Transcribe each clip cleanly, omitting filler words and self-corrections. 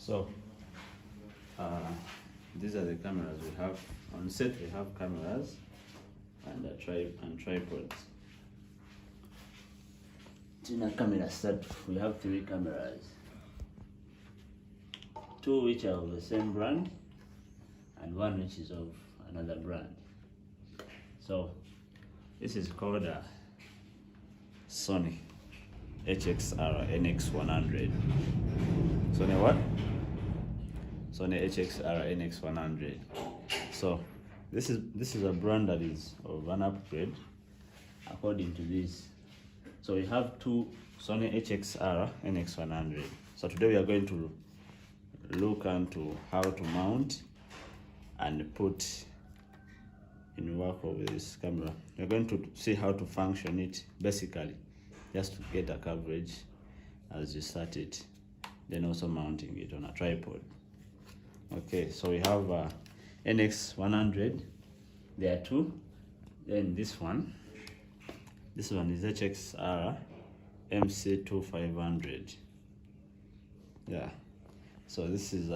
So these are the cameras we have on set. We have cameras and tripods. In a camera set, we have 3 cameras, 2 which are of the same brand and 1 which is of another brand. So this is called a Sony HXR NX100. Sony what? Sony HXR NX100. So this is a brand that is of an upgrade according to this. So we have 2 Sony HXR NX100. So today we are going to look into how to mount and put in work of this camera. We're going to see how to function it basically, just to get a coverage as you start it, then also mounting it on a tripod. Okay, so we have NX100. There are 2. Then this one is HXR MC2500. Yeah, so this is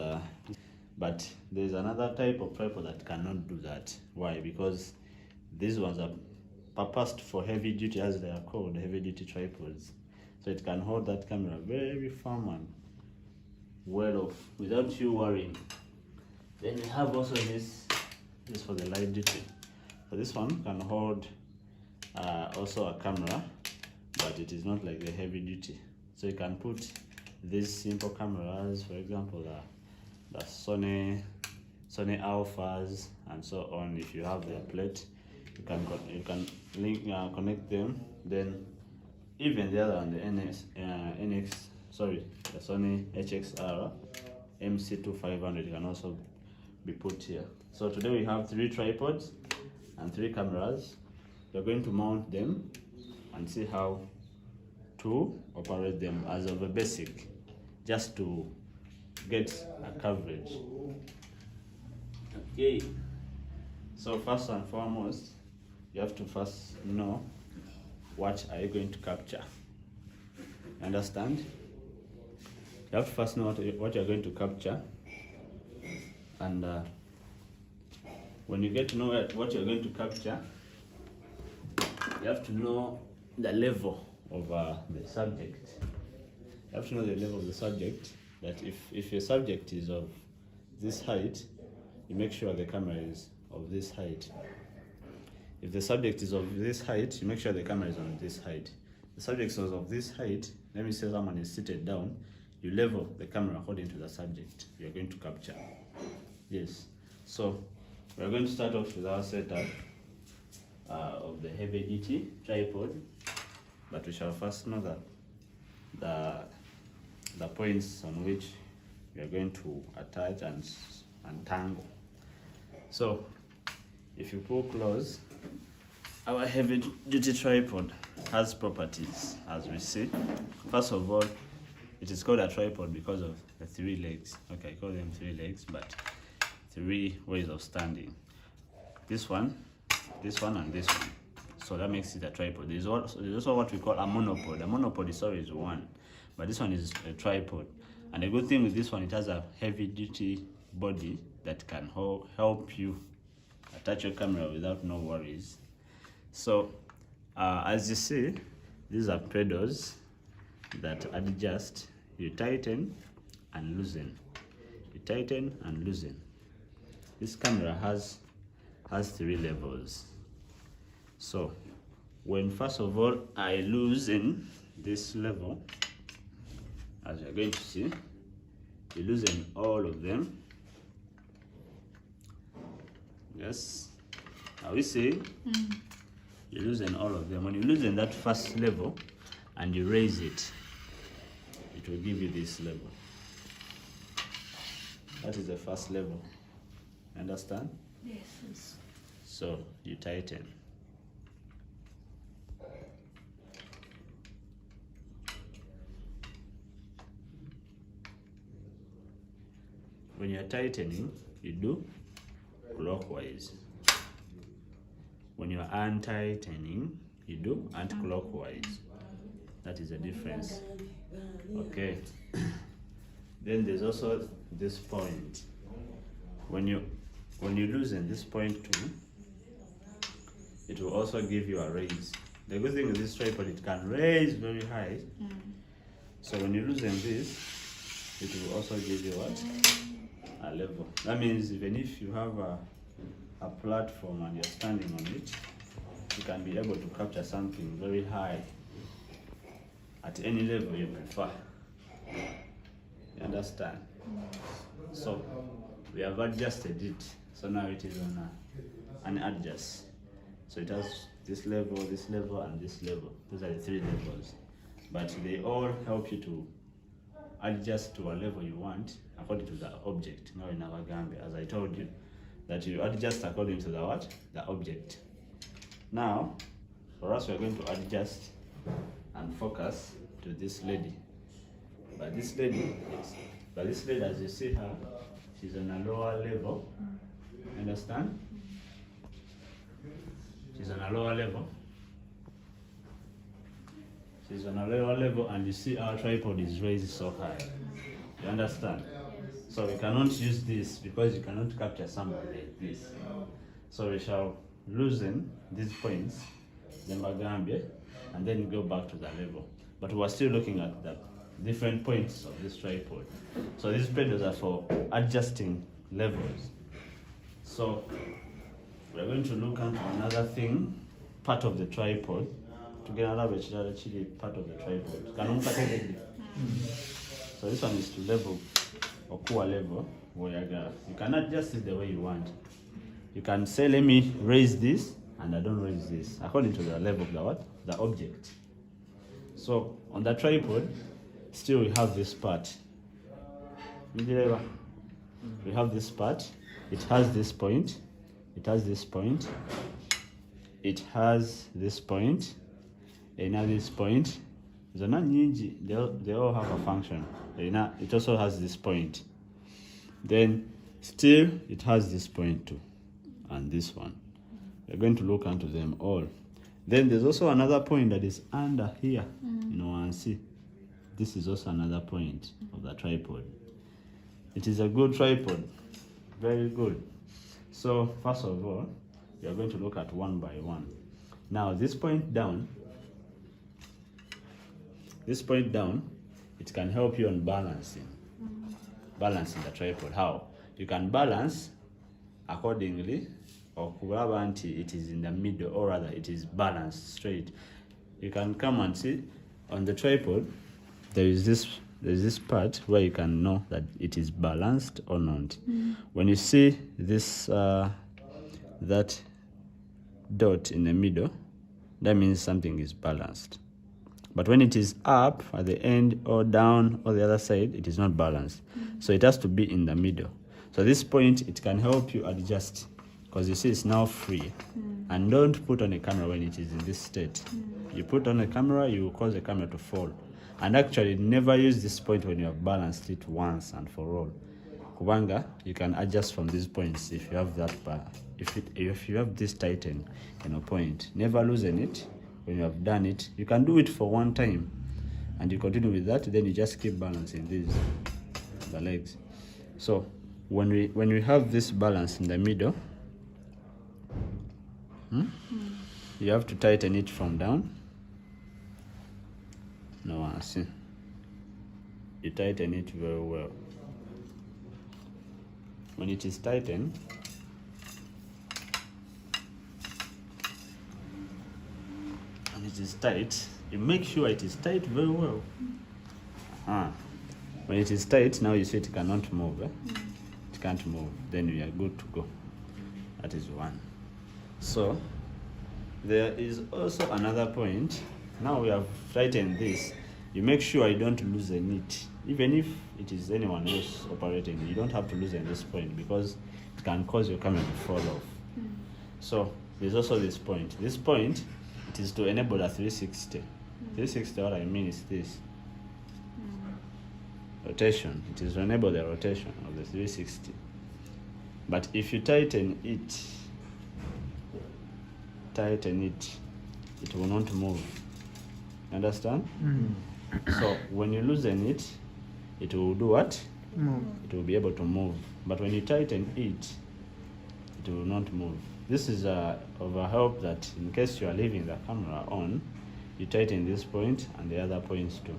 but there's another type of tripod that cannot do that. Why? Because these ones are purposed for heavy duty, as they are called, heavy duty tripods. So it can hold that camera very firm and well off without you worrying. Then we have also this for the light duty. So this one can hold also a camera, but it is not like the heavy duty. So you can put these simple cameras, for example, the Sony Alphas and so on. If you have their plate, you can link connect them. Then even the other one, the the Sony HXR MC2500 can also be put here. So today we have 3 tripods and 3 cameras. We're going to mount them and see how to operate them as of a basic, just to get a coverage. Okay, so first and foremost, you have to first know what are you going to capture. Understand? You have to first know what you're going to capture, and when you get to know what you're going to capture, you have to know the level of the subject. You have to know the level of the subject, that if your subject is of this height, you make sure the camera is of this height. If the subject is of this height, you make sure the camera is on this height. The subject is of this height, let me say someone is seated down, you level the camera according to the subject you're going to capture. Yes, so we're going to start off with our setup of the heavy duty tripod, but we shall first know that the points on which we are going to attach and tangle. So if you pull close, our heavy duty tripod has properties, as we see. First of all, it is called a tripod because of the 3 legs. Okay, I call them 3 legs, but 3 ways of standing. This one, and this one. So that makes it a tripod. There's also what we call a monopod. A monopod is always 1, but this one is a tripod. And the good thing with this one, it has a heavy duty body that can help you attach your camera without no worries. So as you see, these are pedals that adjust. You tighten and loosen. You tighten and loosen. This camera has 3 levels. So when first of all I loosen this level, as you're going to see, you loosen all of them. Yes, are we seeing? You loosen all of them. When you loosen that first level and you raise it, it will give you this level. That is the first level. Understand? Yes. So you tighten. When you're tightening, you do clockwise. When you're untightening, you do anti-clockwise. That is the difference. Okay. Then there's also this point. When you loosen this point too, it will also give you a raise. The good thing with this tripod, it can raise very high. So when you loosen this, it will also give you what? A level. That means even if you have a platform and you're standing on it, you can be able to capture something very high at any level you prefer. You understand? So we have adjusted it. So now it is on an adjust. So it has this level, and this level. Those are the 3 levels. But they all help you to adjust to a level you want according to the object. Now in our Gambia, as I told you, that you adjust according to the what? The object. Now, for us, we're going to adjust and focus to this lady. But this lady, as you see her, she's on a lower level. Understand? She's on a lower level. She's on a lower level, and you see our tripod is raised so high. You understand? So we cannot use this because you cannot capture somebody like this. So we shall loosen these points, then Gambia, and then go back to the level. But we're still looking at the different points of this tripod. So these pedals are for adjusting levels. So we're going to look at another thing, part of the tripod. To get another actually part of the tripod. So this one is to level or core level where you can adjust it the way you want. You can say, let me raise this, and I don't raise this according to the level of the what? The object. So on the tripod, still we have this part. We have this part. It has this point. It has this point. It has this point. And at this point, they all have a function. It also has this point. Then still it has this point too, and this one. We're going to look into them all. Then there's also another point that is under here. And see, this is also another point of the tripod. It is a good tripod, very good. So first of all, we are going to look at one by one. Now this point down, it can help you on balancing the tripod. How? You can balance accordingly, or it is in the middle, or rather it is balanced straight. You can come and see on the tripod, there's this part where you can know that it is balanced or not. When you see this that dot in the middle, that means something is balanced. But when it is up at the end or down or the other side, it is not balanced. So it has to be in the middle. So this point, it can help you adjust, because you see it's now free. And don't put on a camera when it is in this state. You put on a camera, you will cause the camera to fall. And actually, never use this point when you have balanced it once and for all. Kubanga, you can adjust from these points if you have that bar. If you have this tighten point, never loosen it. When you have done it, you can do it for one time, and you continue with that. Then you just keep balancing the legs. So when we have this balance in the middle, you have to tighten it from down. No, I see. You tighten it very well. When it is tightened, it is tight, you make sure it is tight very well. When it is tight, now you see it cannot move. It can't move. Then we are good to go. That is one. So there is also another point. Now we have tightened this. You make sure you don't loosen it. Even if it is anyone else operating, you don't have to loosen this point, because it can cause your camera to fall off. So there's also this point. This point, it is to enable the 360. 360, what I mean is this. Rotation. It is to enable the rotation of the 360. But if you tighten it, it will not move. Understand? So when you loosen it, it will do what? it will be able to move. But when you tighten it, it will not move. This is of a help that in case you are leaving the camera on, you tighten this point and the other points too.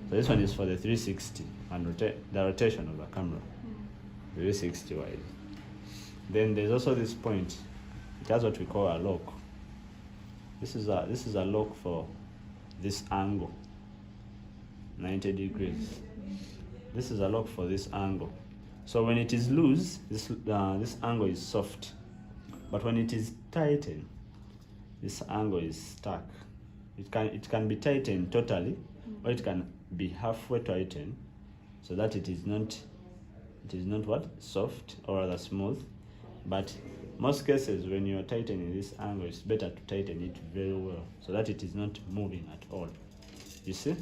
So this one is for the 360 and the rotation of the camera, 360 wide. Then there's also this point. It has what we call a lock. This is a lock for this angle, 90 degrees. This is a lock for this angle. So when it is loose, this angle is soft. But when it is tightened, this angle is stuck. It can be tightened totally, or it can be halfway tightened, so that it is not what? Soft or rather smooth. But most cases when you are tightening this angle, it's better to tighten it very well so that it is not moving at all. You see?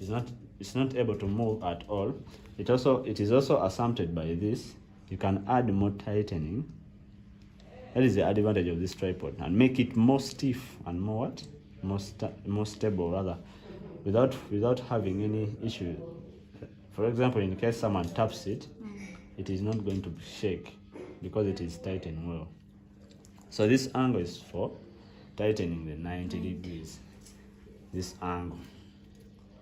It's not able to move at all. It is also assumpted by this. You can add more tightening. That is the advantage of this tripod, and make it more stiff and more what? More stable rather, without having any issue. For example, in case someone taps it, it is not going to shake because it is tightened well. So this angle is for tightening the 90 degrees, this angle,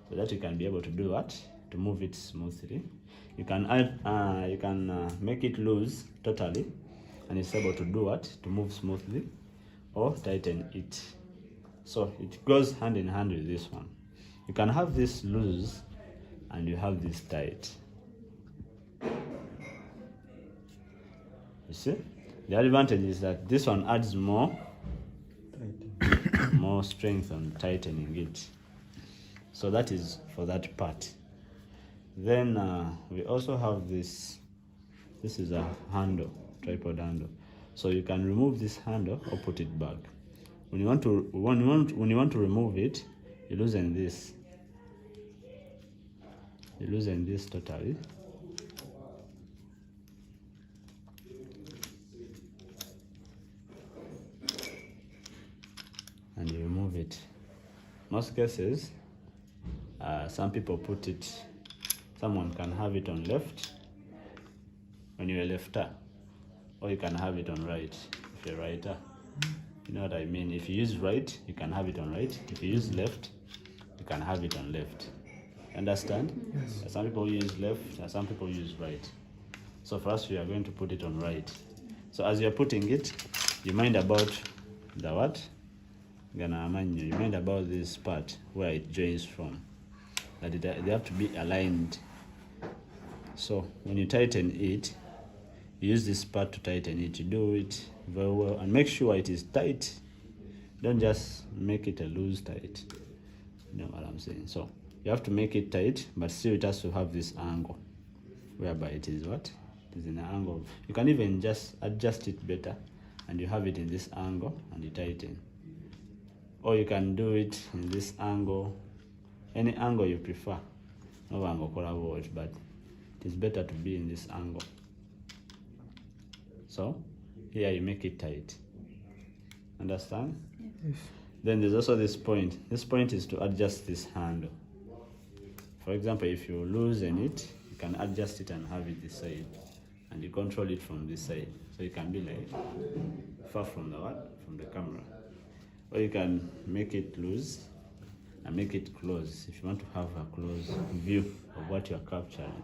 so that you can be able to do what? To move it smoothly. You can make it loose totally, and it's able to do what? To move smoothly, or tighten it. So it goes hand in hand with this one. You can have this loose and you have this tight. You see? The advantage is that this one adds more strength on tightening it. So that is for that part. Then we also have this. This is a handle, tripod handle. So you can remove this handle or put it back. When you want to remove it, you loosen this. You loosen this totally. And you remove it. Most cases, some people put it, someone can have it on left when you're a lefter, or you can have it on right if you're a righter. You know what I mean? If you use right, you can have it on right. If you use left, you can have it on left. Understand? Yes. Some people use left and some people use right. So for us, we are going to put it on right. So as you're putting it, you mind about the what? You mind about this part where it joins from. That they have to be aligned. So when you tighten it, you use this part to tighten it. You do it very well and make sure it is tight. Don't just make it a loose tight. You know what I'm saying? So you have to make it tight, but still it has to have this angle, whereby it is what? It is in an angle. You can even just adjust it better, and you have it in this angle, and you tighten. Or you can do it in this angle, any angle you prefer. No angle collaborate, but it is better to be in this angle. So here you make it tight. Understand? Yes. Then there's also this point. This point is to adjust this handle. For example, if you loosen it, you can adjust it and have it this side, and you control it from this side. So you can be like far from the what? From the camera. Or you can make it loose and make it close if you want to have a close view of what you're capturing.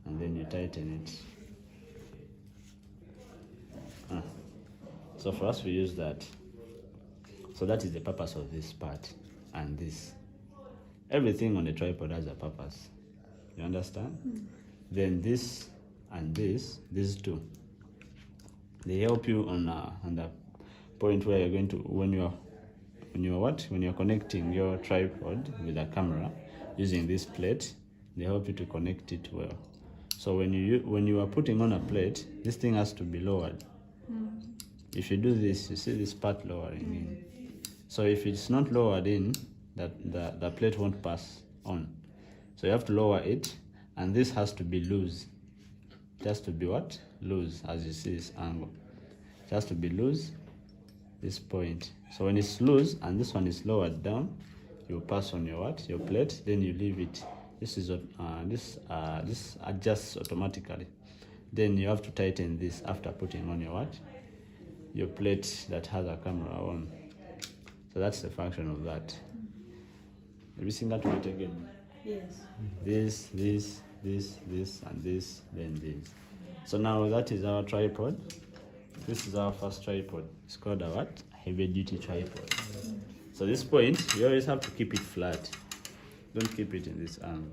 And then you tighten it. So for us, we use that. So that is the purpose of this part and this. Everything on the tripod has a purpose. You understand? Then this and this, these two, they help you on the point where you're going to, when you're connecting your tripod with the camera using this plate, they help you to connect it well. So when you are putting on a plate, this thing has to be lowered. If you do this, you see this part lowering in. So if it's not lowered in, the plate won't pass on. So you have to lower it, and this has to be loose. It has to be what? Loose, as you see this angle. It has to be loose, this point. So when it's loose and this one is lowered down, you pass on your what? Your plate, then you leave it this adjusts automatically. Then you have to tighten this after putting on your plate that has a camera on. So that's the function of that. Have you seen that plate again? Yes. This, and this, then this. So now that is our tripod. This is our first tripod. It's called a what? Heavy duty tripod. So this point, you always have to keep it flat. Don't keep it in this angle.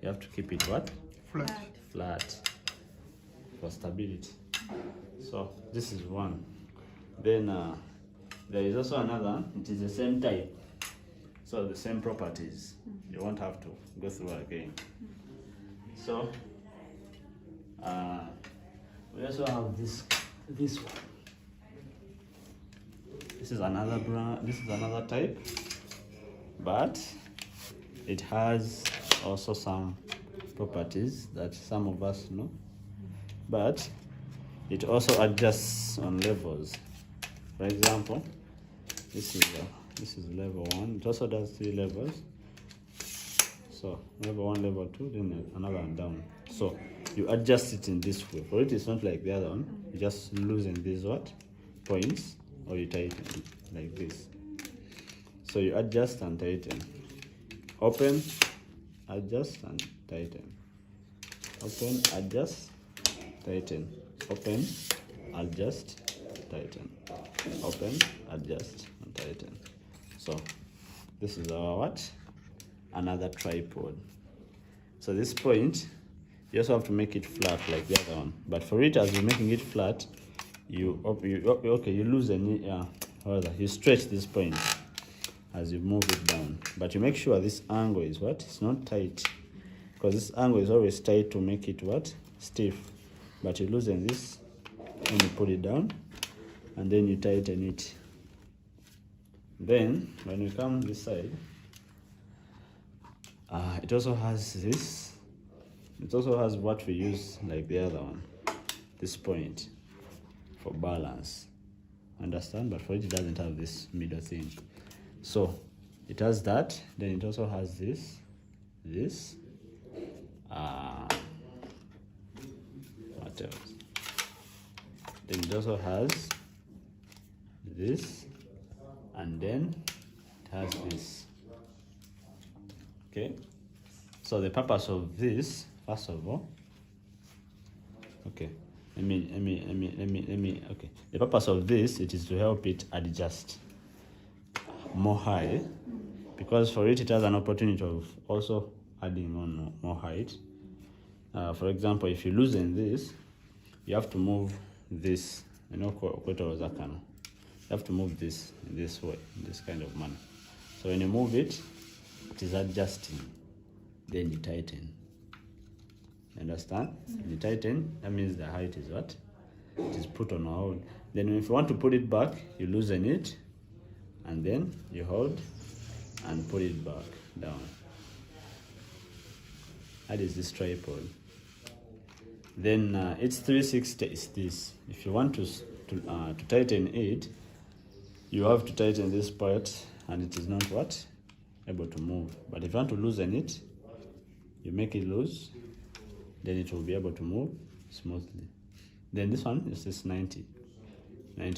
You have to keep it what? Flat. For stability. So this is one. Then there is also another. It is the same type. So the same properties. You won't have to go through again. So we also have this one. This is another brand. This is another type, but it has also some properties that some of us know. But it also adjusts on levels. For example, this is level 1. It also does 3 levels. So level 1, level 2, then another one down. So you adjust it in this way. For it, it's not like the other one. You just loosen these points, or you tighten it like this. So you adjust and tighten. Open, adjust and tighten. Open, adjust, tighten. Open, adjust, tighten. Open, adjust and tighten. So this is our what? Another tripod. So this point, you also have to make it flat like the other one. But for it, as you're making it flat, you loosen it. You stretch this point as you move it down. But you make sure this angle is what? It's not tight, because this angle is always tight to make it what? Stiff. But you loosen this and you put it down, and then you tighten it. Then when we come this side, it also has this. It also has what we use like the other one, this point for balance. Understand? But for it, it doesn't have this middle thing. So it has that. Then it also has this. What else? Then it also has this, and then it has this. Okay. So the purpose of this, first of all, okay. Let me. Okay. The purpose of this, it is to help it adjust more high, because for it has an opportunity of also adding on more height. For example, if you loosen this, you have to move this. You have to move this in this way, in this kind of manner. So when you move it, it is adjusting. Then you tighten. Understand? When you tighten, that means the height is what? It is put on a hold. Then if you want to put it back, you loosen it, and then you hold and put it back down. That is this tripod. Then it's 360 is this. If you want to tighten it, you have to tighten this part, and it is not what? Able to move. But if you want to loosen it, you make it loose, then it will be able to move smoothly. Then this one is this 90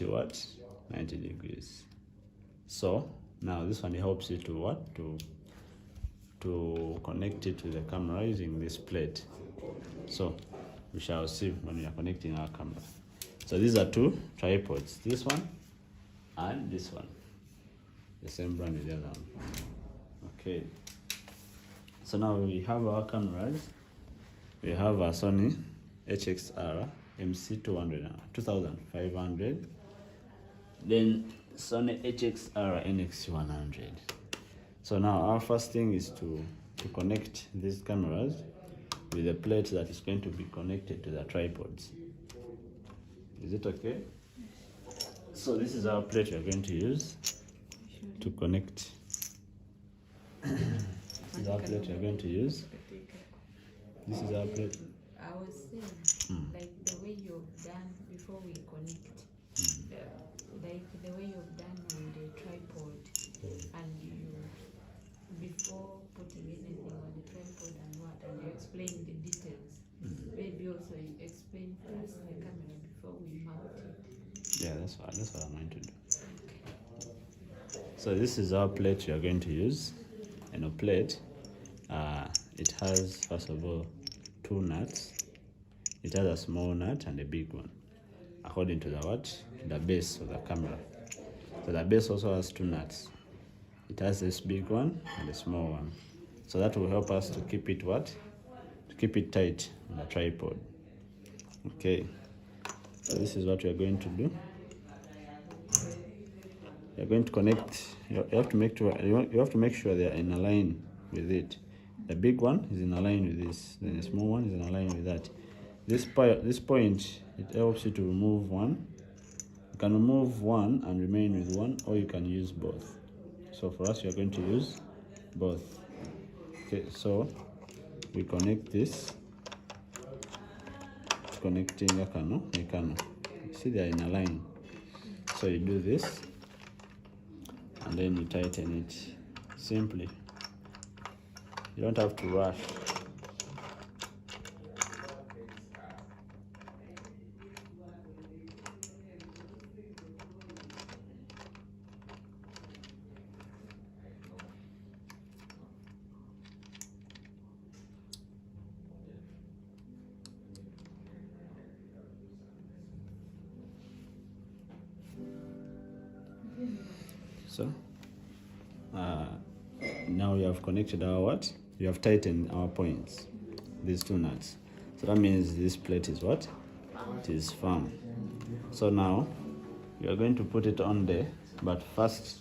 what? 90 degrees. So now this one helps you to what? To connect it to the camera using this plate. So we shall see when we are connecting our camera. So these are 2 tripods, this one and this one, the same brand as the other one. Okay. So now we have our cameras. We have a Sony HXR MC200 2500. Then Sony HXR NX100. So now our first thing is to connect these cameras with a plate that is going to be connected to the tripods. Is it okay? So this is our plate we are going to use to connect. This is our plate we are going to use. This is our plate. I was saying, like the way you've done before we connect, like the way you've done on the tripod, and you, before putting anything on the tripod, face the camera before we mount it. Yeah, that's what I'm going to do. So this is our plate we are going to use. And a plate, it has, first of all, 2 nuts. It has a small nut and a big one, according to the base of the camera. So the base also has 2 nuts. It has this big one and a small one. So that will help us to keep it To keep it tight on the tripod. Okay. So this is what we are going to do. You're going to connect. You have to make sure they are in a line with it. The big one is in a line with this. Then the small one is in a line with that. This point, it helps you to remove one. You can remove one and remain with one, or you can use both. So for us, we are going to use both. Okay, so we connect this. Connecting a cano. See, they are in a line. So you do this, and then you tighten it simply. You don't have to rush. So now we have connected our what? We have tightened our points, these 2 nuts. So that means this plate is what? It is firm. So now we are going to put it on there, but first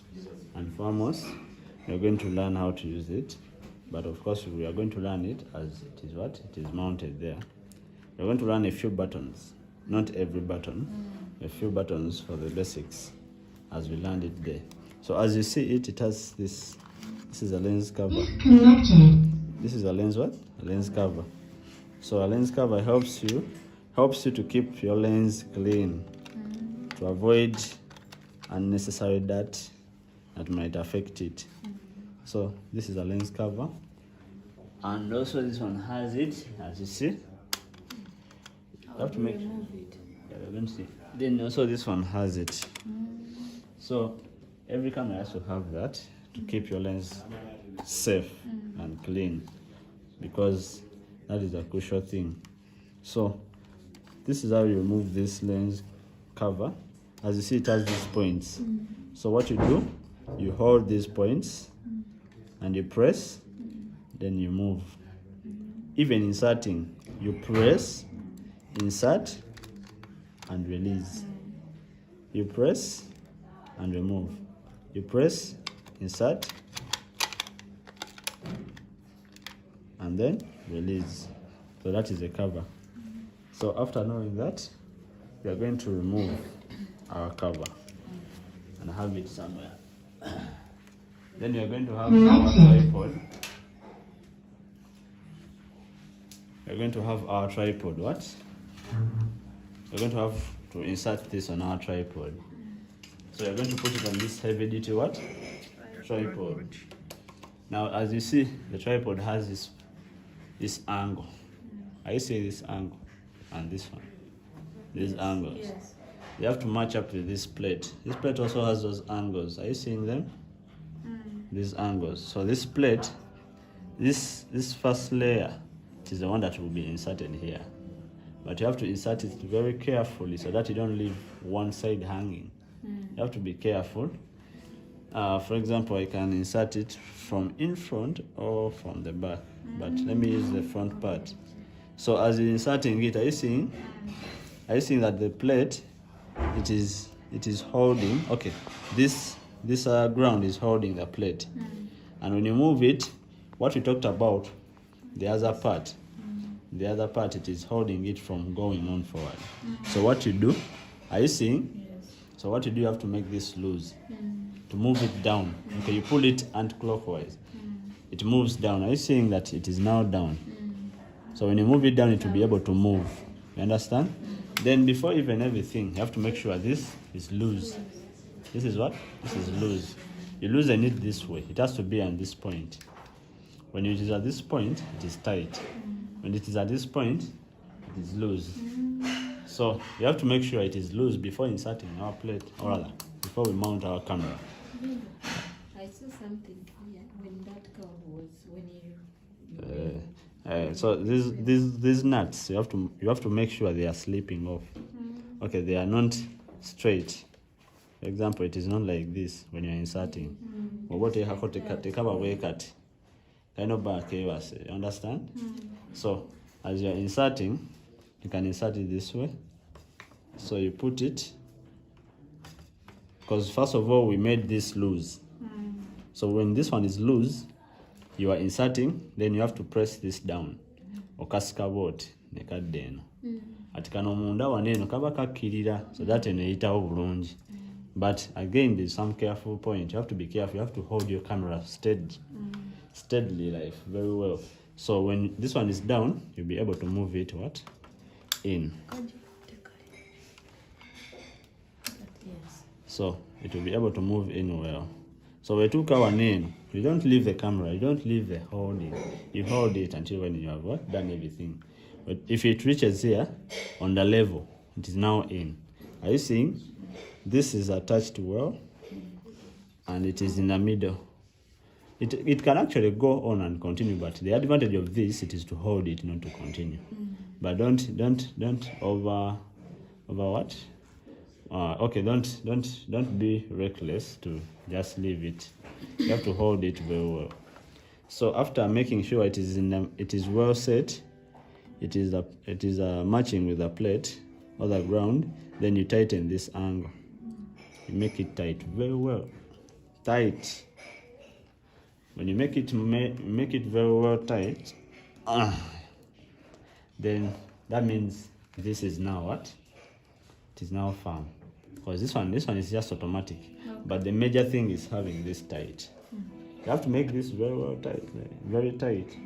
and foremost, we are going to learn how to use it. But of course, we are going to learn it as it is what? It is mounted there. We are going to learn a few buttons, not every button, a few buttons for the basics as we learned it there. So as you see it has this is a lens cover. Disconnected. This is a lens what? A lens cover. So a lens cover helps you to keep your lens clean, to avoid unnecessary dirt that might affect it. So this is a lens cover. And also this one has it, as you see. You have to make Remove it. Yeah, we're going to see. Then also this one has it. So every camera has to have that to keep your lens safe and clean, because that is a crucial thing. So this is how you remove this lens cover. As you see, it has these points. So what you do, you hold these points and you press, then you move. Even inserting, you press, insert, and release. You press and remove. You press, insert, and then release. So that is the cover. So after knowing that, we are going to remove our cover and have it somewhere. Then we are going to have our tripod. We are going to have our tripod. What? We're going to have to insert this on our tripod. So you're going to put it on this heavy duty what? Tripod. Now as you see, the tripod has this angle. I see this angle and this one. These angles. Yes. You have to match up with this plate. This plate also has those angles. Are you seeing them? These angles. So this plate, this first layer, it is the one that will be inserted here. But you have to insert it very carefully so that you don't leave one side hanging. You have to be careful. For example, I can insert it from in front or from the back, but let me use the front part. So as you're inserting it, are you seeing that the plate, it is holding, okay, this ground is holding the plate. And when you move it, what we talked about, the other part, it is holding it from going on forward. So what you do, are you seeing? Yes. So what you do, you have to make this loose to move it down. Okay, you pull it anti-clockwise. It moves down. Are you seeing that it is now down? So when you move it down, it will be able to move. You understand? Then before even everything, you have to make sure this is loose. This is what? This is loose. You loosen it this way. It has to be on this point. When it is at this point, it is tight. When it is at this point, it is loose. So you have to make sure it is loose before inserting our plate, or rather, before we mount our camera. I saw something here when that curve was when you So these nuts, you have to make sure they are slipping off. Okay, they are not straight. For example, it is not like this when you are inserting. What you have to take away cut. Kind of back, you understand? So as you are inserting, you can insert it this way. So you put it, because first of all we made this loose. So when this one is loose, you are inserting, then you have to press this down. Okasika bot nekadeno. Ati kano munda waneno kaba kakirira, so that eneitawo bulungi. But again, there's some careful point. You have to be careful. You have to hold your camera steadily, like very well. So when this one is down, you'll be able to move it in. So it will be able to move in well. So we took our name. You don't leave the camera. You don't leave the holding. You hold it until when you have done everything. But if it reaches here on the level, it is now in. Are you seeing? This is attached well, and it is in the middle. It can actually go on and continue, but the advantage of this, it is to hold it, not to continue. But don't over what? Okay, don't be reckless to just leave it. You have to hold it very well. So after making sure it is well set, it is matching with the plate or the ground, then you tighten this angle. You make it tight very well. Tight. When you make it very well tight, then that means this is now what? It is now firm. Because this one is just automatic. Okay. But the major thing is having this tight. You have to make this very well tight, very tight.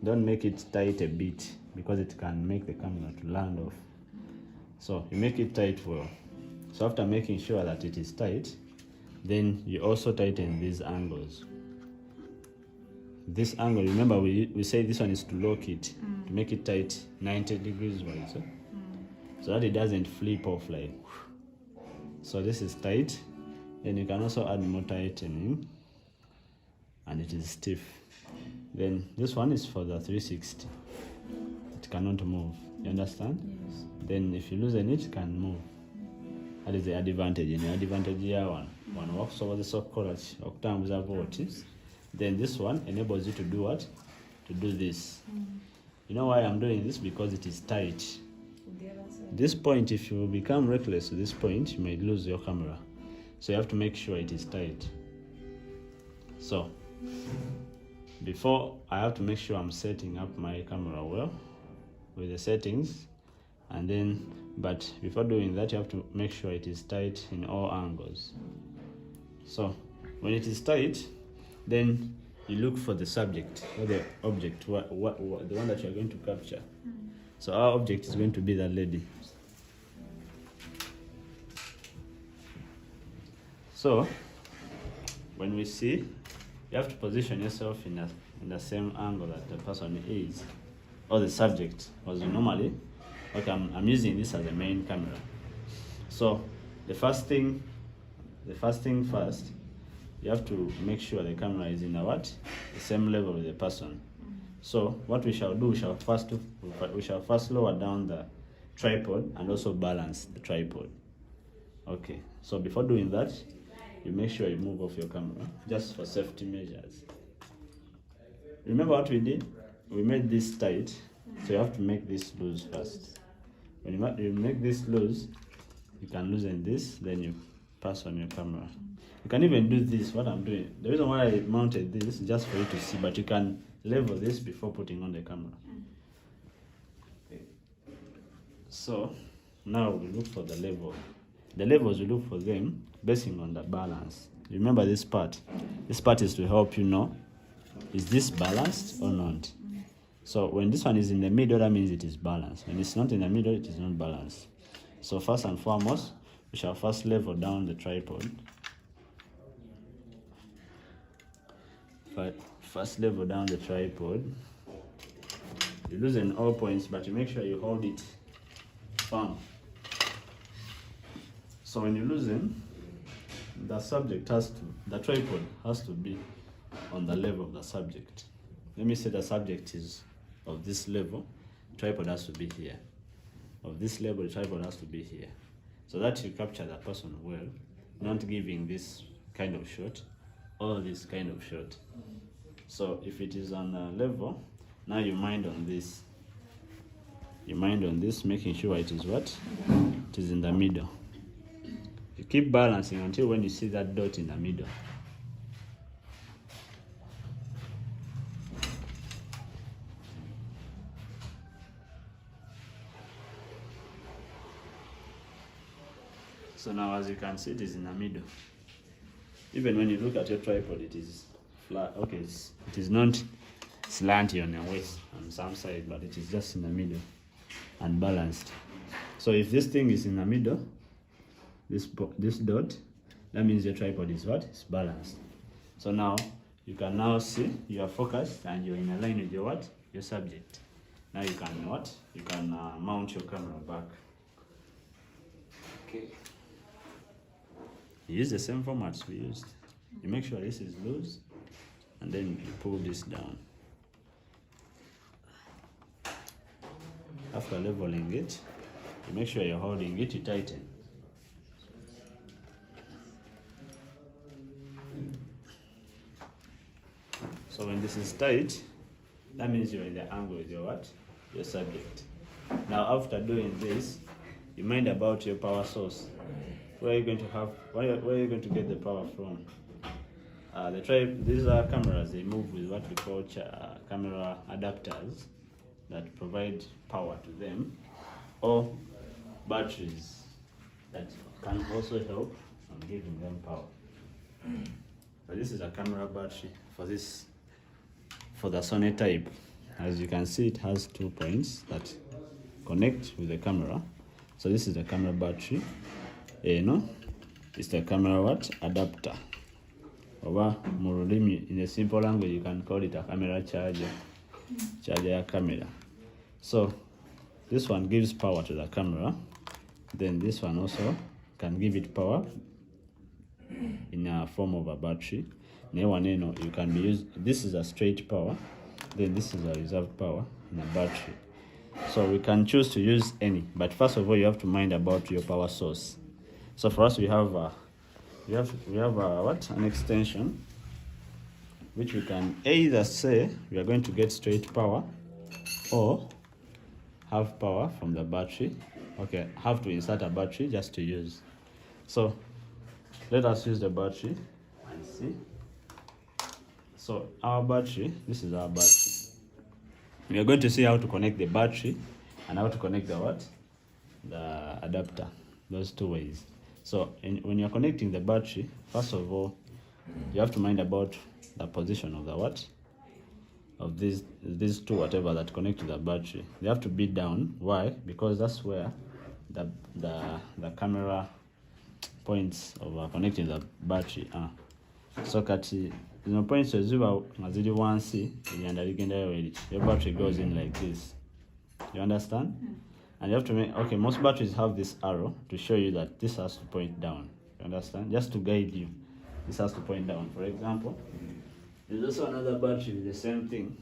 Don't make it tight a bit, because it can make the camera to land off. So you make it tight well. So after making sure that it is tight, then you also tighten these angles. This angle, remember we say this one is to lock it, to make it tight 90 degrees right, so that it doesn't flip off like. So this is tight. Then you can also add more tightening, and it is stiff. Then this one is for the 360. It cannot move. You understand? Yes. Then if you loosen it, it can move. That is the advantage. And the advantage here one walks over the soft college okutambuza boti. Then this one enables you to do what? To do this. You know why I'm doing this? Because it is tight. This point, if you become reckless to this point, you may lose your camera. So you have to make sure it is tight. So before, I have to make sure I'm setting up my camera well with the settings, and then, but before doing that, you have to make sure it is tight in all angles. So when it is tight, then you look for the subject or the object, the one that you're going to capture. So our object is going to be that lady. So when we see, you have to position yourself in the same angle that the person is, or the subject. Because normally, okay, I'm using this as a main camera. So the first thing first, you have to make sure the camera is in the same level with the person. So what we shall do, we shall first lower down the tripod and also balance the tripod. Okay, so before doing that, you make sure you move off your camera, just for safety measures. Remember what we did? We made this tight, so you have to make this loose first. When you make this loose, you can loosen this, then you pass on your camera. You can even do this, what I'm doing. The reason why I mounted this is just for you to see, but you can level this before putting on the camera. Okay. So now we look for the level. The levels, we look for them basing on the balance. Remember this part. This part is to help you know, is this balanced or not? So when this one is in the middle, that means it is balanced. When it's not in the middle, it is not balanced. So first and foremost, we shall first level down the tripod. First level down the tripod. You loosen all points, but you make sure you hold it firm. So when you loosen, the tripod has to be on the level of the subject. Let me say the subject is of this level, tripod has to be here. Of this level, the tripod has to be here. So that you capture the person well, not giving this kind of shot or this kind of shot. So if it is on a level, now you mind on this. You mind on this, making sure it is what? It is in the middle. You keep balancing until when you see that dot in the middle. So now as you can see, it is in the middle. Even when you look at your tripod, it is flat. Okay, it is not slanty on your waist on some side, but it is just in the middle and balanced. So if this thing is in the middle, this dot, that means your tripod is what? It's balanced. So now you can now see you are focused and you're in a line with your what? Your subject. Now you can what? You can mount your camera back. Okay. You use the same formats we used. You make sure this is loose, and then you pull this down. After leveling it, you make sure you're holding it, you tighten. So when this is tight, that means you're in the angle with your what? Your subject. Now after doing this, you mind about your power source. Where are you going to get the power from? These are cameras, they move with what we call camera adapters that provide power to them, or batteries that can also help on giving them power. So this is a camera battery for the Sony type. As you can see, it has 2 points that connect with the camera. So this is the camera battery. It's the camera what? Adapter. Over in a simple language, you can call it a camera charger. Charger camera. So this one gives power to the camera. Then this one also can give it power in a form of a battery. You can be used. This is a straight power. Then this is a reserve power in a battery. So we can choose to use any, but first of all, you have to mind about your power source. So for us, we have an extension, which we can either say we are going to get straight power, or have power from the battery. Okay, have to insert a battery just to use. So let us use the battery and see. So our battery, this is our battery. We are going to see how to connect the battery and how to connect the adapter, those 2 ways. So when you're connecting the battery, first of all, you have to mind about the position of the what? Of these 2 whatever that connect to the battery. They have to be down. Why? Because that's where the camera points of connecting the battery are. So kati zino points eziba ngazili wansi igenda ligendayo eri. Your battery goes in like this. You understand? And you have to make, okay, most batteries have this arrow to show you that this has to point down. You understand? Just to guide you. This has to point down. For example, there's also another battery with the same thing.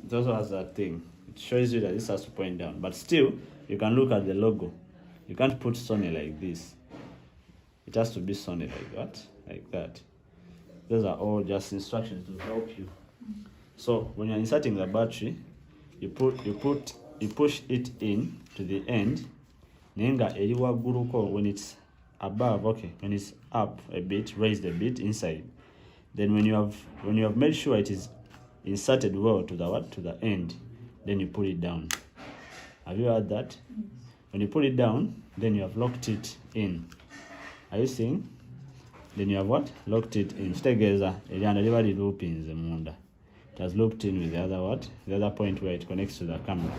It also has that thing. It shows you that this has to point down. But still, you can look at the logo. You can't put Sony like this. It has to be Sony like that. Like that. Those are all just instructions to help you. So when you're inserting the battery, you push it in to the end. Nenga eliwa guruko, when it's above, okay, when it's up a bit, raised a bit inside. Then when you have made sure it is inserted well to the end, then you pull it down. Have you heard that? When you pull it down, then you have locked it in. Are you seeing? Then you have what? Locked it in. It has locked in with the other what? The other point where it connects to the camera.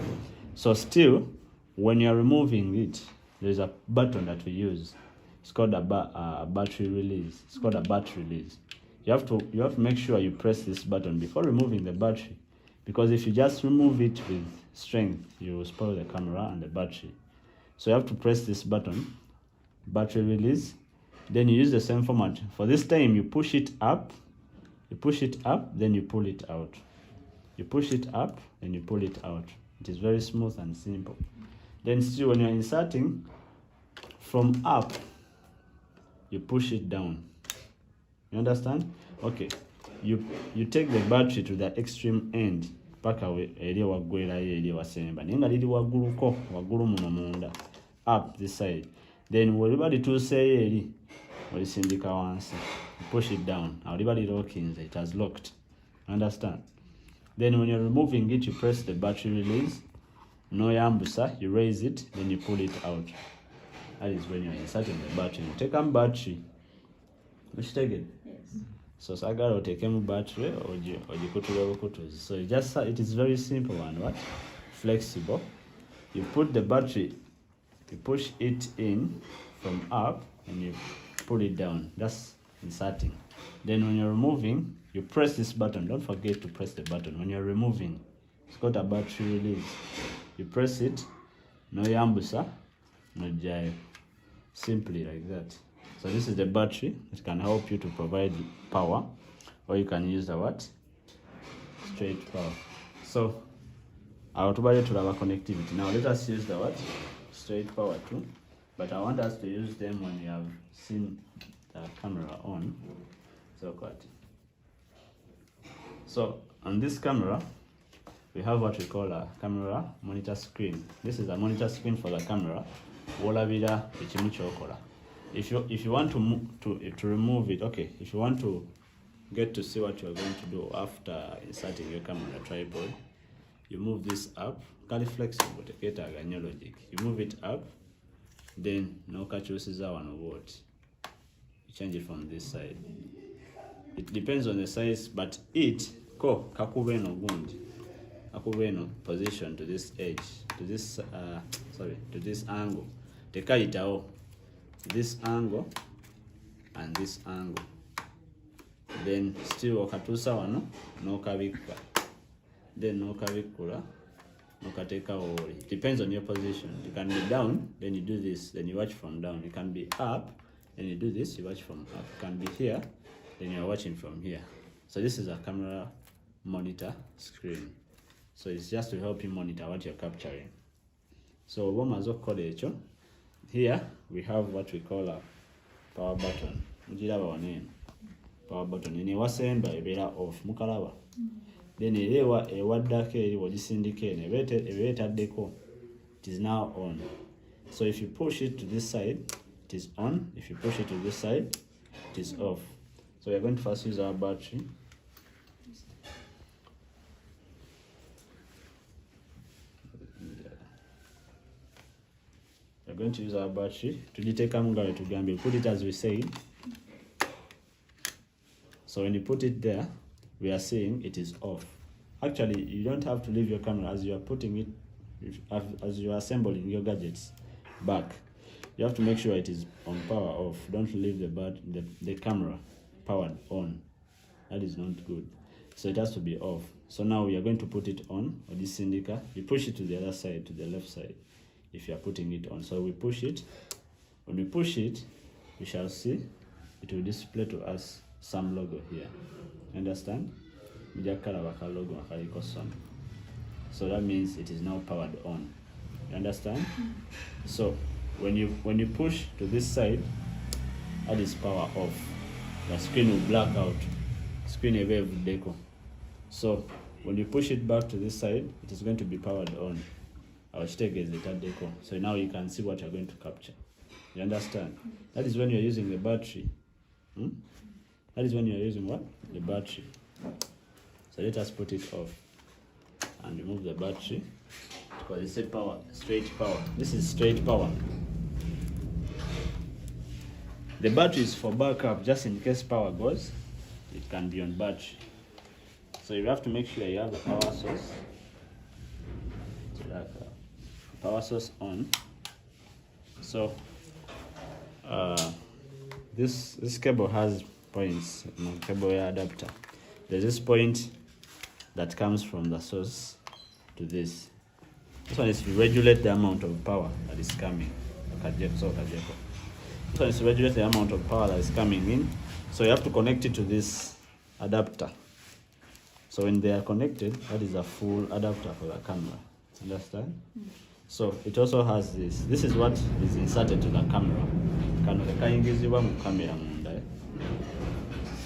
So still, when you are removing it, there's a button that we use. It's called a battery release. It's called a battery release. You have to make sure you press this button before removing the battery, because if you just remove it with strength, you will spoil the camera and the battery. So you have to press this button, battery release, Then you use the same format. For this time, you push it up, then you pull it out. You push it up, and you pull it out. It is very smooth and simple. Then still, when you're inserting, from up, you push it down. You understand? Okay. You take the battery to the extreme end. Paka eri wagwera eri wasemba. Ninga lili waguluko, wagulu muno munda. Up this side. Then wherever the two say eri, olisindika wansi. Push it down. Wherever the locking, it has locked. Understand? Then when you're removing it, you press the battery release. No yambusa, you raise it, then you pull it out. That is when you're inserting the battery. You take a battery. Which take it? Yes. So sagara take a battery or you so it is very simple and what? Flexible. You put the battery, you push it in from up and you pull it down. That's inserting. Then when you're removing, you press this button. Don't forget to press the button. When you're removing, it's got a battery release. You press it, no yambusa, no jive. Simply like that. So this is the battery. It can help you to provide power, or you can use the what? Straight power. So our to have connectivity. Now let us use the what? Straight power too. But I want us to use them when you have seen the camera on. So what? So on this camera, we have what we call a camera monitor screen. This is a monitor screen for the camera. If you want to remove it, okay. If you want to get to see what you are going to do after inserting your camera tripod, you move this up. Very flexible. You move it up, then no chooses one of what. You change it from this side. It depends on the size, but it kakubeno gund. Akubeno position to this edge, to this to this angle. Tekaitao this angle and this angle. Then still okatusa wano no kabika. Then no kabikula no kateka ori. Depends on your position. You can be down, then you do this, then you watch from down. You can be up, then you do this, you watch from up. You can be here, then you're watching from here. So this is a camera monitor screen. So it's just to help you monitor what you're capturing. So here we have what we call a power button. Power button. In wasemba ebera off mukalaba. Then ewa ewaddako eri wagisindike ebetaddeko. It is now on. So if you push it to this side, it is on. If you push it to this side, it is off. So we are going to first use our battery. We're going to use our battery to detect Kamungare to Gambia. Put it as we say. So when you put it there, we are saying it is off. Actually, you don't have to leave your camera as you are putting it, as you are assembling your gadgets back. You have to make sure it is on power off. Don't leave the camera powered on. That is not good. So it has to be off. So now we are going to put it on, or this indicator. You push it to the other side, to the left side, if you are putting it on. So we push it. When we push it, we shall see it will display to us some logo here. Understand? So that means it is now powered on. You understand? So when you push to this side, that is power off. The screen will black out. Screen a wave deco. So when you push it back to this side, it is going to be powered on. Our stake is the third deco. So now you can see what you're going to capture. You understand? That is when you're using the battery. That is when you're using what? The battery. So let us put it off and remove the battery, because it's a power, straight power. This is straight power. The battery is for backup, just in case power goes, it can be on battery. So you have to make sure you have the power source. So that power source on. So this cable has points, cable adapter. There's this point that comes from the source to this. This one is to regulate the amount of power that is coming. So it's regulate the amount of power that is coming in. So you have to connect it to this adapter. So when they are connected, that is a full adapter for the camera. Understand? So it also has this. This is what is inserted to the camera.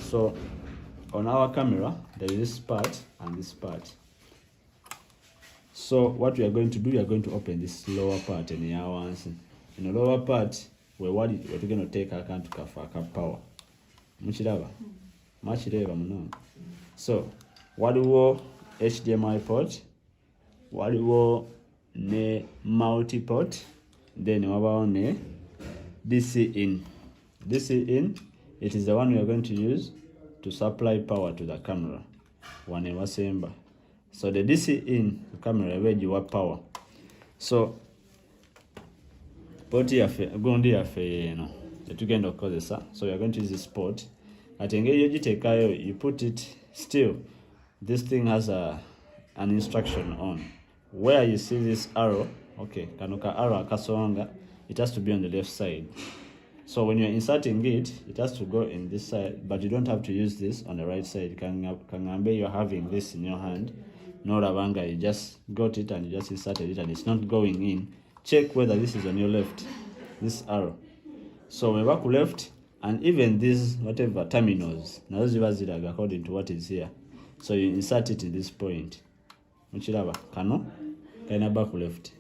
So on our camera, there is this part and this part. So what we are going to do, we are going to open this lower part in the ones. In the lower part, we're going to take account of power. So what do HDMI port? What do ne multi port? Then what ne DC in? DC in, it is the one we are going to use to supply power to the camera. So the DC in the camera where you have power. So port here so we are going to use this port. You put it still. This thing has an instruction on. Where you see this arrow, okay, kanuka arrow kasonga, it has to be on the left side. So when you're inserting it, it has to go in this side, but you don't have to use this on the right side. Kangambe, you're having this in your hand. No rabanga, you just got it and you just inserted it and it's not going in. Check whether this is on your left, this arrow. So we work left, and even these whatever terminals, according to what is here. So you insert it in this point. Kano, back left.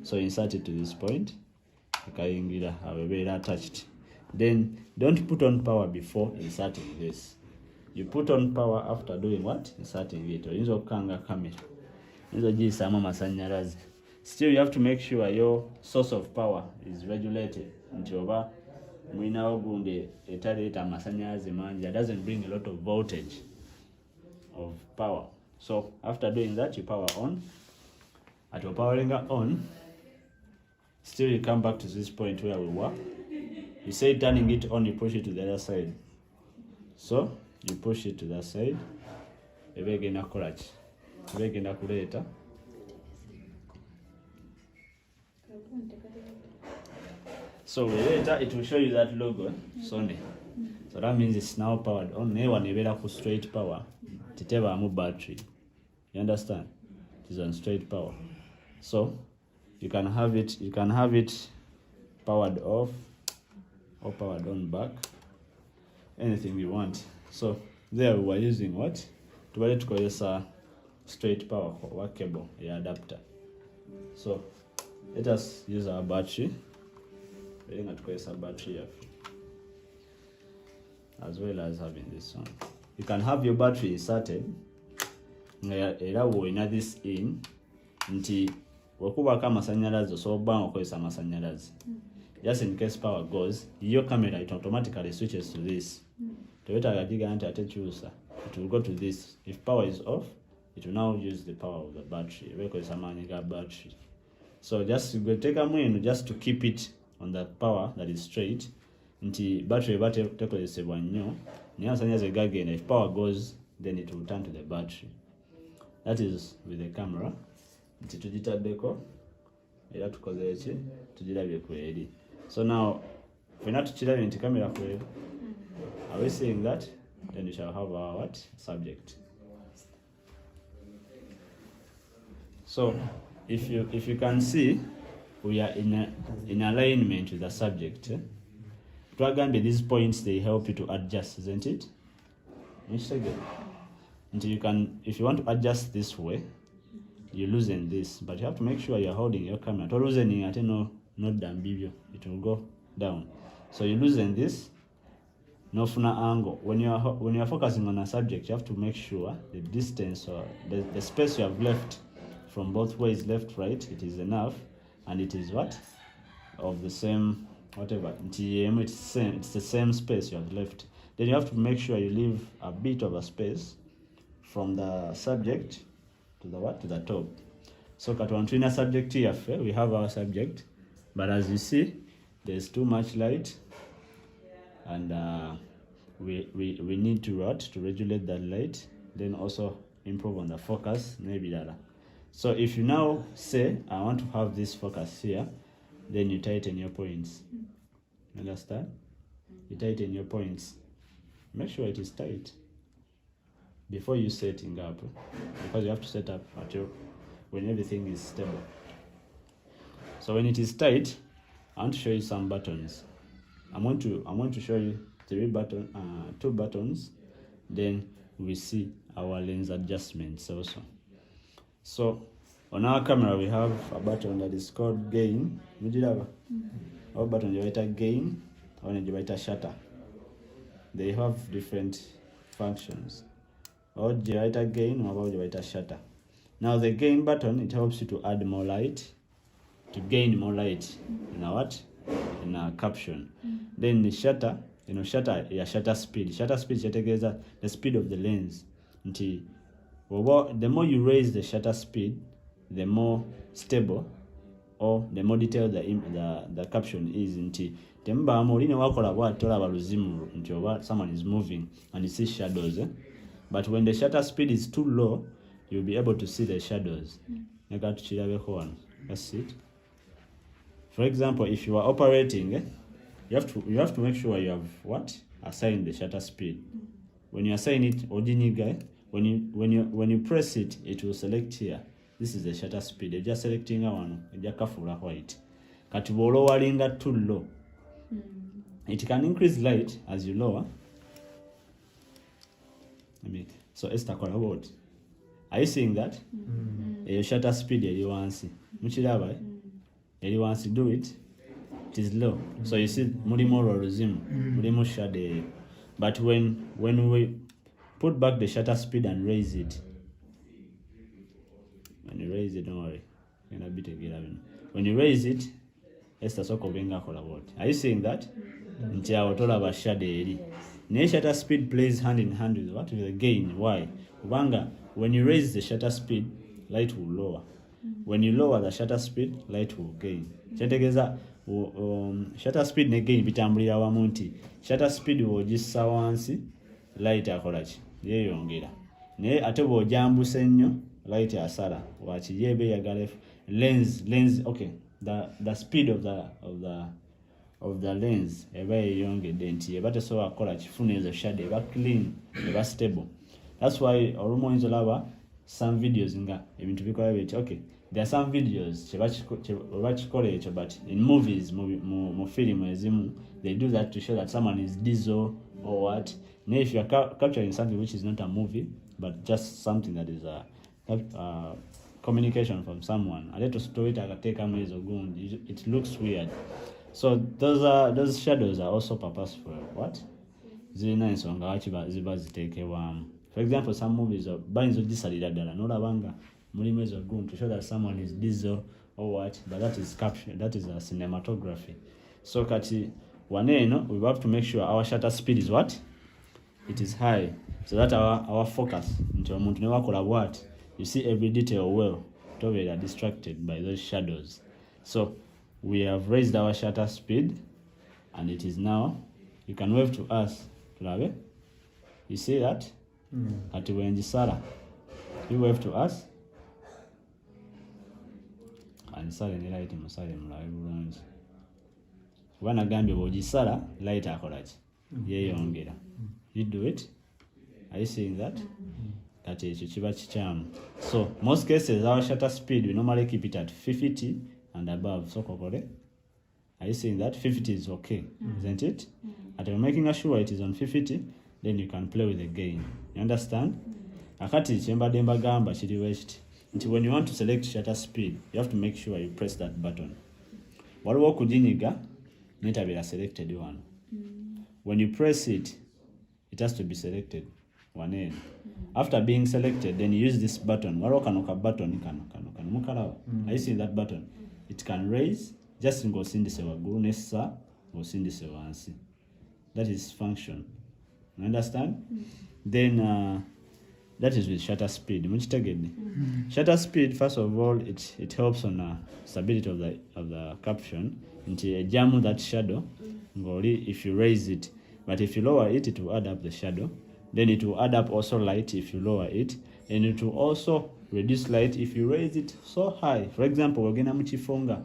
So insert it to this point. Attached. Then don't put on power before inserting this. You put on power after doing what? Inserting it. Still, you have to make sure your source of power is regulated. That doesn't bring a lot of voltage of power. So after doing that, you power on. At your powering on, still you come back to this point where we were. You say turning it on, you push it to the other side. So you push it to that side. So later it will show you that logo, Sony. So that means it's now powered on. Straight power. Battery. You understand? It is on straight power. So you can have it powered off or powered on back. Anything you want. So there we were using what? To call this straight power or cable, adapter. So let us use our battery. We're going to call a battery as well as having this one. You can have your battery inserted. This in nti wakubaka amasanyalaze osobola okozesa amasanyalaze. Just in case power goes, your camera it automatically switches to this. It will go to this. If power is off, it will now use the power of the battery. Battery. So just take a moment just to keep it on the power that is straight. Nti battery tekozesebwa nnyo. If power goes, then it will turn to the battery. That is with the camera. So now, if we're not chilling the camera, are we seeing that? Then we shall have our what? Subject. So if you can see, we are in alignment with the subject. These points, they help you to adjust, isn't it? Until you can, if you want to adjust this way, you loosen this, but you have to make sure you're holding your camera. To loosening, not down, it will go down. So you loosen this, no funa angle. When you are focusing on a subject, you have to make sure the distance or the space you have left from both ways, left, right, it is enough, and it is what? Of the same, whatever. It's the same space you have left. Then you have to make sure you leave a bit of a space from the subject to the what? To the top. So katwantwina subject here, we have our subject, but as you see, there's too much light, and we need to regulate that light, then also improve on the focus, maybe that. So if you now say, I want to have this focus here, then you tighten your points. Understand? You tighten your points. Make sure it is tight before you setting up, because you have to set up when everything is stable. So when it is tight, I want to show you some buttons. I'm going to show you two buttons. Then we see our lens adjustments also. So on our camera we have a button that is called gain. Our button is gain, or is shutter. They have different functions. Or gain or shutter. Now the gain button, it helps you to add more light, to gain more light in a caption. Then the shutter, shutter speed. Shutter speed is the speed of the lens. The more you raise the shutter speed, the more stable or the more detailed the caption is. Someone is moving and you see shadows. But when the shutter speed is too low, you'll be able to see the shadows. That's it. For example, if you are operating, you have to make sure you have assigned the shutter speed. When you assign it, when you press it, it will select here. This is the shutter speed. You're just selecting one. You're kafula white. Katibolo too low. It can increase light as you lower. So Esther, what? Are you seeing that? Your shutter speed you want to see. You want to do it. It is low. So you see mulimo resume, mulimo shadow. But when we put back the shutter speed and raise it, when you raise it, don't worry. When you raise it, Esther soko benga kola what? Are you seeing that? Ntia otola ba shadow. Shutter speed plays hand in hand with what? With the gain. Why? When you raise the shutter speed, light will lower. When you lower the shutter speed, light will gain. Shutter speed ne gain bitambulira wamu nti shutter speed wogissa wansi, light akolachi yeyongera. Naye ate bw'ojambusa ennyo, light asala. Waki yebe yagala lens. Okay, the speed of the lens eba yeyongedde nti eba tesobola akola kifuna ezo shadow eba clean, eba stable. That's why olumu oyinza olaba some videos nga ebintu bikola biti. Okay, there are some videos chebakikola ekyo, but in movies, mu film ezimu, they do that to show that someone is diesel or what. Now if you are capturing something which is not a movie but just something that is a communication from someone, a little story it looks weird. So those shadows are also purposeful. What? For example, some movies are binds with this no labanga to show that someone is diesel or what, but that is caption, that is a cinematography. So kati waneno, we have to make sure our shutter speed is what? It is high, so that our focus into omuntu ne wakola what? You see every detail well. Don't be distracted by those shadows. So we have raised our shutter speed, and it is now. You can wave to us. You see that? Ati wenjisala. You wave to us. And sala ni light musale mulawe bulungi. Wana gambe bojisala light akolachi. Yeyongera. You do it. Are you seeing that? Kati ekyo kiba kikyamu. So most cases our shutter speed we normally keep it at 50 and above. So kokole. Are you seeing that? 50 is okay, isn't it? After making sure it is on 50, then you can play with the gain. You understand? Akati chembadde mbagamba kiri west. When you want to select shutter speed, you have to make sure you press that button. Waliwo kujinyiga netabera selected one. When you press it, it has to be selected one end. After being selected, then you use this button. Waliwo kano button kano mukalawa. Are you seeing that button? It can raise just ng'osindise waggulu nessa ng'osindise wansi. That is function. You understand? Then that is with shutter speed. Shutter speed, first of all, it helps on stability of the caption. Into jam that shadow, if you raise it, but if you lower it, it will add up the shadow. Then it will add up also light if you lower it, and it will also reduce light if you raise it so high. For example, wagenda mukifunga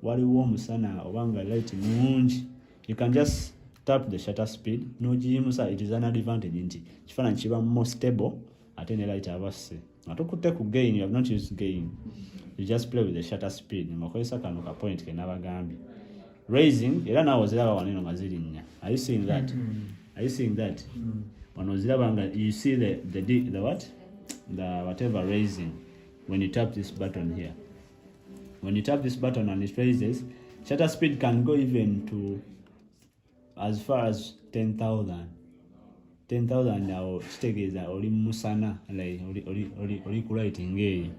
waliwo omusana obanga light mungi you can just tap the shutter speed. No giyimusa, it is an advantage nti kifaananyi kiba more stable ate ne light abasse. Atukutte ku gain, you have not used gain. You just play with the shutter speed. Makozesa kano ka point ke nabagambye. Raising era nawo ziraba waneno nga ziri nnya. Are you seeing that? Are you seeing that? Wano ziraba nga you see the what? The whatever raising when you tap this button here. When you tap this button and it raises, shutter speed can go even to as far as 10,000. 10,000 now stegeza oli musana like oli kulighting eyo.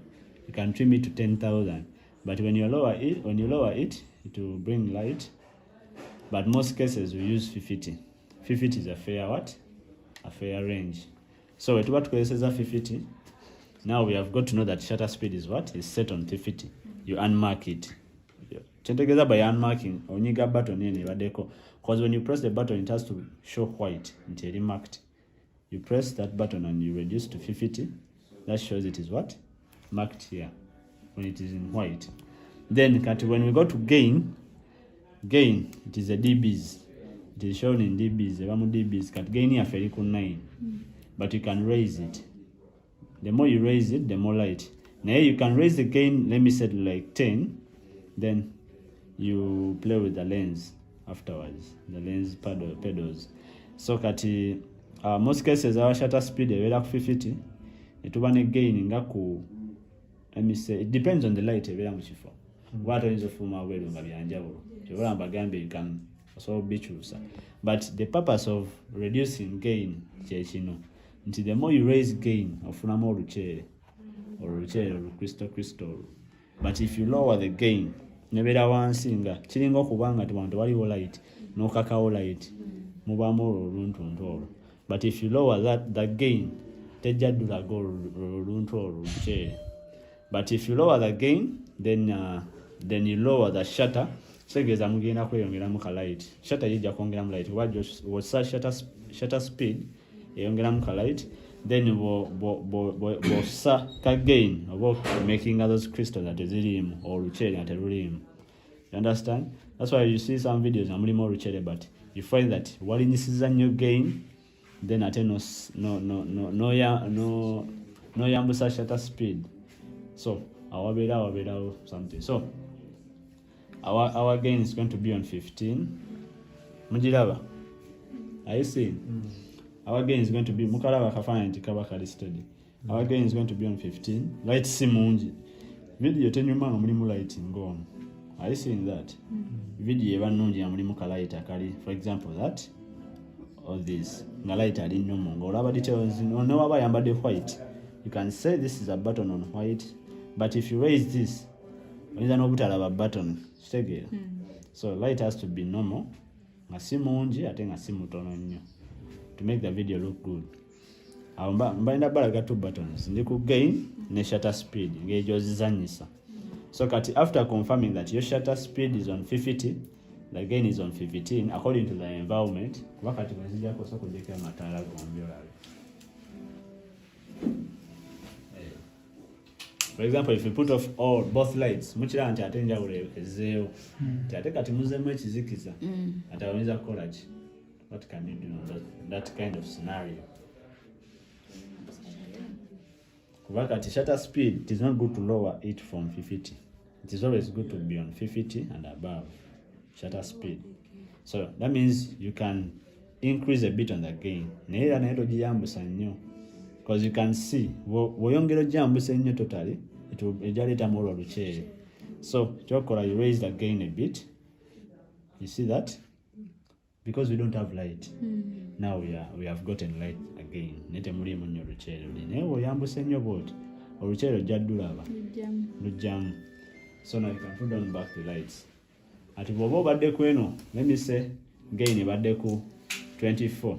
You can trim it to 10,000. But when you lower it, it will bring light. But most cases we use 50. 50 is a fair what? A fair range. So at what cases are 50? Now we have got to know that shutter speed is what? Is set on 50. You unmark it. Together by unmarking, onyiga button in badeko. Because when you press the button, it has to show white until marked. You press that button and you reduce to 50. That shows it is what? Marked here. When it is in white. Then when we go to gain, it is a dBs. It is shown in dBs. dBs. Gain here for 9. But you can raise it. The more you raise it, the more light. Now you can raise the gain, let me set like 10. Then you play with the lens afterwards. The lens pedals. So kati most cases our shutter speed is 50. It will gain ngaku. Let me say it depends on the light muchifo. What is the form of wedding you can also be choose. But the purpose of reducing gain, the more you raise gain of more ruchere or crystal. But if you lower the gain, nebera wansinga kiringa okubanga tubantu waliwo light no kakao light mubamo oluntu. But if you lower that gain, tejadula go oluntu. But if you lower the gain, then you lower the shutter. Segeza mugenda kweyongera mu light. Shutter yija kwongera mu light. What shutter speed eyongera mu light. Then bo sa ka gain about making others crystal that is him or ruchere at him. You understand? That's why you see some videos I'm more ruchere, but you find that what in this is a new gain, then at no yambusa shutter speed. So our beta something. So our gain is going to be on 15. Mujiraba. Are you seeing? Our gain is going to be mukalaba kafanya ntikaba kali study. Our gain is going to be on 15. Light simunji. Video tenyuma mulimu light ngono. Are you seeing that? Video ebanunji mulimu ka light akali. For example that or this. Nga light ali nyomo. Ngolaba details no aba yambade white. You can say this is a button on white. But if you raise this, oyinza n'obutalaba button kitegera. So light has to be normal. Nga si mungi ate nga si mutono nnyo. To make the video look good. Mbainda balaga two buttons. Ndi ku gain ne shutter speed. Ngejo zizanyisa. So kati after confirming that your shutter speed is on 50, the gain is on 15 according to the environment. Wakati mwezija kosa kujekea matala gombyola. For example, if you put off both lights, muchira anti atenja ule ezeo. Tate kati muzemu ekizikiza. Ataweza collage. What can you do in that kind of scenario? At shutter speed, it is not good to lower it from 50. It is always good to be on 50 and above shutter speed. So that means you can increase a bit on the gain. Because you can see, totally, it will be more of the. So you raise the gain a bit. You see that? Because we don't have light. Now we have gotten light again. Nete muri munyo ruchero. Newo yambuse nnyo bot. Oruchero jaddulaba. Lujam. So now you can put on back the lights. Ati bobo badde kweno. Let me say gain badde ku 24.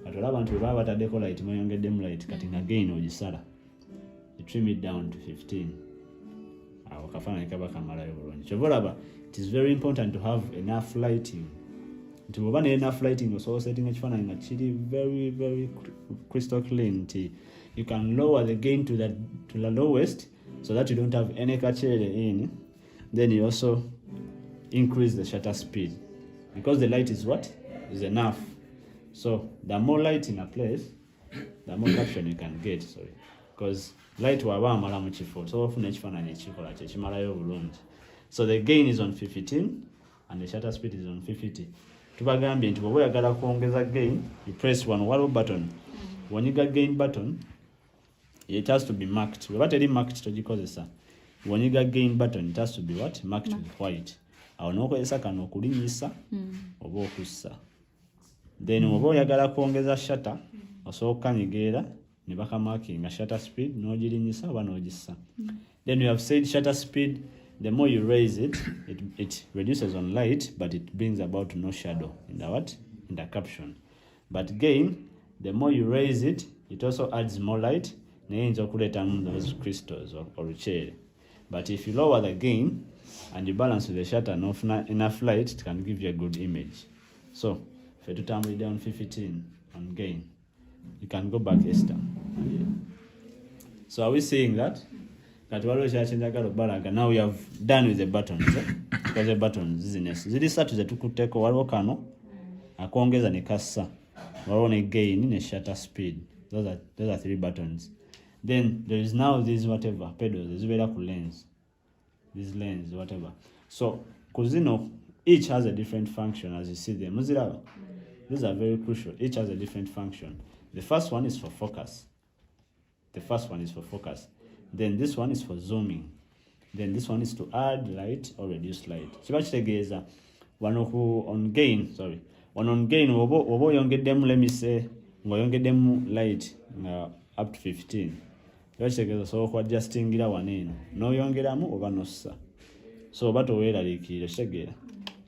Atola abantu baba batadeko light moyongeddemu light kati nga gain ogisala. You trim it down to 15. Awo kafana kaba kamalayo bulungi. Chovolaba, it is very important to have enough lighting. To have enough lighting, so setting ekifaananyi nga very, very crystal clean. You can lower the gain to the lowest so that you don't have any kachere in. Then you also increase the shutter speed because the light is what? Is enough. So the more light in a place, the more caption you can get, sorry. Because light waba amala mu kifo, so often ekifaananyi ekikola kye kimalayo bulungi. So the gain is on 15 and the shutter speed is on 50. Tubagambye nti bw'oba oyagala kwongeza gain, you press one waliwo button. When you get gain button, it has to be marked. Bw'eba teri marked togikozesa. When you get gain button, it has to be what? Marked with white. Awo n'okozesa kano okulinyisa oba okussa. Then bw'oba oyagala kwongeza shutter, osooka kanyigeera ne bakamarkinga shutter speed n'ogirinyisa oba n'ogissa. Then we have said shutter speed, the more you raise it, it reduces on light, but it brings about no shadow in the what? In the caption. But gain, the more you raise it, it also adds more light, nayinza okuleetamu those crystals or cherry. But if you lower the gain and you balance with the shutter enough light, it can give you a good image. So, if you turn it down 15 on gain, you can go back Esther. So are we saying that? Now we have done with the buttons. Because the buttons, ziri satu zetukuteko waliwo kano akongeza ne kassa. Waliwo ne gain ne shutter speed. Those are 3 buttons. Then there is now this whatever pedals, ezibera ku lens. This lens, whatever. So kuzino, each has a different function as you see them. These are very crucial. Each has a different function. The first one is for focus. Then this one is for zooming. Then this one is to add light or reduce light. Kiba kitegeeza wano on gain, oba oyongeddemu, let me say, ng'oyongeddemu light up to 15. Kiba kitegeeza osobola okuadjustingira waneeno n'oyongeramu oba n'ossa. So oba toweeraliikirira kitegeera.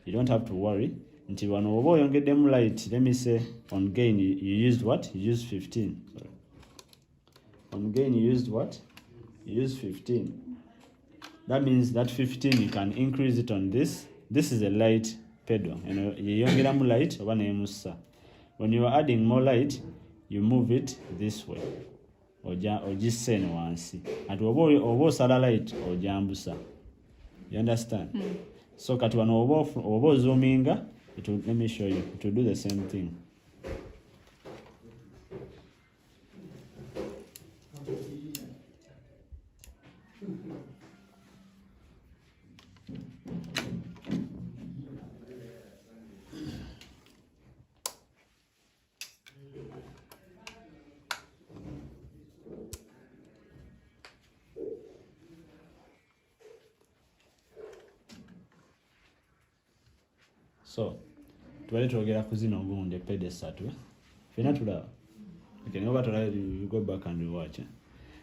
You don't have to worry. Nti wano oba oyongeddemu light, let me say, on gain you used what? You used 15. Sorry. On gain you used what? You used 15. That means that 15 you can increase it on this. This is a light pedal. You yongeramu light oba nemussa. When you are adding more light, you move it this way. Ogisse ne wansi. Ati oba osala light ojambusa. You understand? So kati wano oba zoominga, let me show you. It will do the same thing. So, tuwale tuwagera kuzino ogunde pede satu. Fena tulaba. Okay, ngoba tulaba, you go back and watch.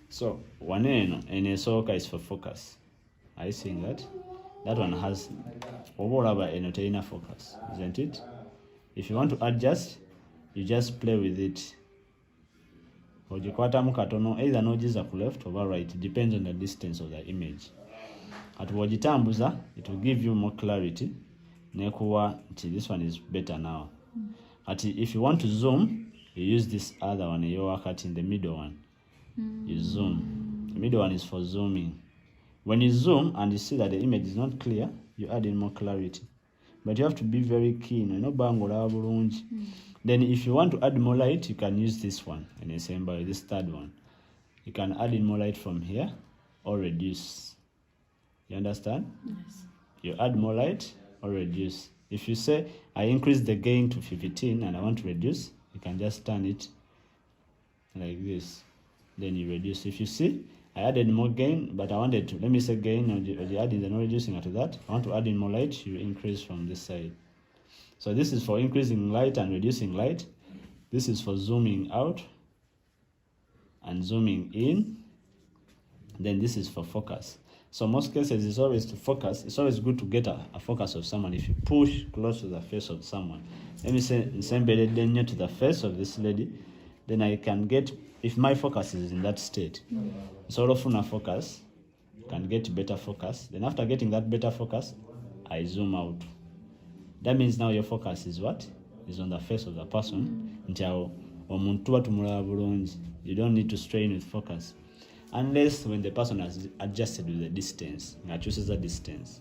So, waneeno, enesooka is for focus. Are you seeing that? That one has, oba olaba eno terina focus, isn't it? If you want to adjust, you just play with it. Ogikwatamu katono, either nogiza ku left or right. It depends on the distance of the image. At wogitambuza, it will give you more clarity. Nekuwa, this one is better now. If you want to zoom, you use this other one. You work at in the middle one. You zoom. The middle one is for zooming. When you zoom and you see that the image is not clear, you add in more clarity. But you have to be very keen. Then if you want to add more light, you can use this one. And the same by this third one. You can add in more light from here or reduce. You understand? Yes. You add more light or reduce. If you say, I increase the gain to 15 and I want to reduce, you can just turn it like this. Then you reduce. If you see, I added more gain, but I wanted to, let me say gain, or you adding and not reducing after that. I want to add in more light, you increase from this side. So this is for increasing light and reducing light. This is for zooming out and zooming in. Then this is for focus. So most cases it's always to focus. It's always good to get a focus of someone. If you push close to the face of someone, let me say embedded near to the face of this lady, then I can get, if my focus is in that state, sort of a focus, can get better focus. Then after getting that better focus, I zoom out. That means now your focus is what? Is on the face of the person. You don't need to strain with focus. Unless when the person has adjusted with the distance, chooses a distance.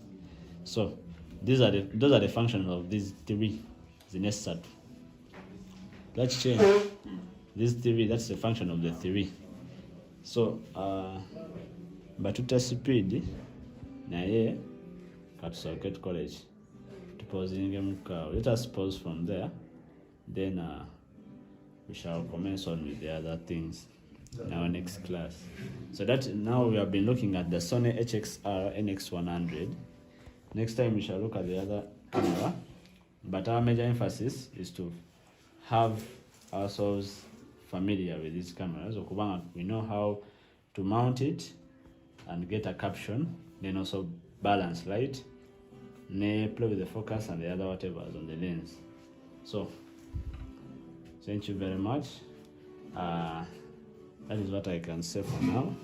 So, those are the functions of these three zinesatu. Let's change these three. That's the function of the three. So batuta speed naye katusoke college tupozinge mukao. Let us pause from there, then we shall commence on with the other things in our next class. So that now we have been looking at the Sony HXR NX100. Next time we shall look at the other camera, but our major emphasis is to have ourselves familiar with these cameras. We know how to mount it and get a caption, then also balance light, play with the focus and the other whatever is on the lens. So thank you very much. That is what I can say for now.